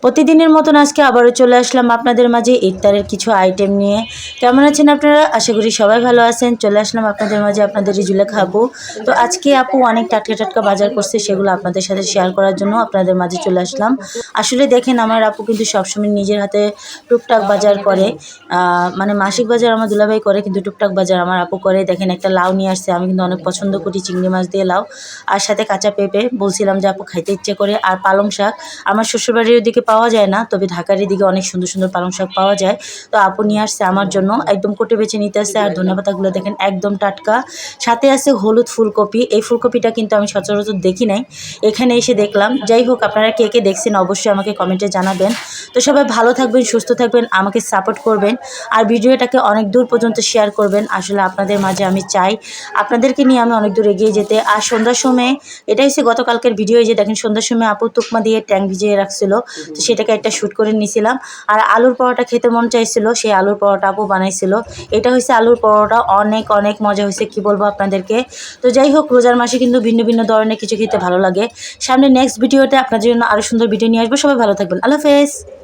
প্রতিদিনের মতন আজকে আবারও চলে আসলাম আপনাদের মাঝে ইফতারের কিছু আইটেম নিয়ে। কেমন আছেন আপনারা? আশা করি সবাই ভালো আছেন। চলে আসলাম আপনাদের মাঝে আপনাদের জুলেখা আপু। তো আজকে আপু অনেক টাটকা টাটকা বাজার করছে, সেগুলো আপনাদের সাথে শেয়ার করার জন্য আপনাদের মাঝে চলে আসলাম। আসলে দেখেন, আমার আপু কিন্তু সবসময় নিজের হাতে টুকটাক বাজার করে, মানে মাসিক বাজার আমার দুলাভাই করে, কিন্তু টুকটাক বাজার আমার আপু করে। দেখেন, একটা লাউ নিয়ে আসছে, আমি কিন্তু অনেক পছন্দ করি চিংড়ি মাছ দিয়ে লাউ, আর সাথে কাঁচা পেঁপে। বলছিলাম যে আপু খাইতে ইচ্ছে করে। আর পালং শাক আমার শ্বশুরবাড়ির ওদিকে পাওয়া যায় না, তবে ঢাকার এদিকে অনেক সুন্দর সুন্দর পালং শাক পাওয়া যায়। তো আপু নিয়ে আসছে আমার জন্য, একদম কোটে বেছে নিতে আসছে। আর ধন্যবাদগুলো দেখেন একদম টাটকা। সাথে আছে হলুদ ফুলকপি। এই ফুলকপিটা কিন্তু আমি সচরাচর দেখি নাই, এখানে এসে দেখলাম। যাই হোক, আপনারা কে কে দেখছেন অবশ্যই আমাকে কমেন্টে জানাবেন। তো সবাই ভালো থাকবেন, সুস্থ থাকবেন, আমাকে সাপোর্ট করবেন, আর ভিডিওটাকে অনেক দূর পর্যন্ত শেয়ার করবেন। আসলে আপনাদের মাঝে আমি চাই আপনাদেরকে নিয়ে আমি অনেক দূর এগিয়ে যেতে। আর সন্ধ্যার সময়, এটা হচ্ছে গতকালকের ভিডিও, যে দেখেন সন্ধ্যার সময় আপু তুকমা দিয়ে ট্যাং ভিজিয়ে রাখছিল, তো সেটাকে একটা শ্যুট করে নিয়েছিলাম। আর আলুর পরোটা খেতে মন চাইছিল, সেই আলুর পরোটা আপু বানাইছিল। এটা হচ্ছে আলুর পরোটা, অনেক অনেক মজা হয়েছে, কি বলবো আপনাদেরকে। তো যাই হোক, রোজার মাসে কিন্তু ভিন্ন ভিন্ন ধরনের কিছু খেতে ভালো লাগে। সামনে নেক্সট ভিডিওতে আপনাদের জন্য আরও সুন্দর ভিডিও নিয়ে আসবো। সবাই ভালো থাকবেন, আল্লাহ হাফেজ।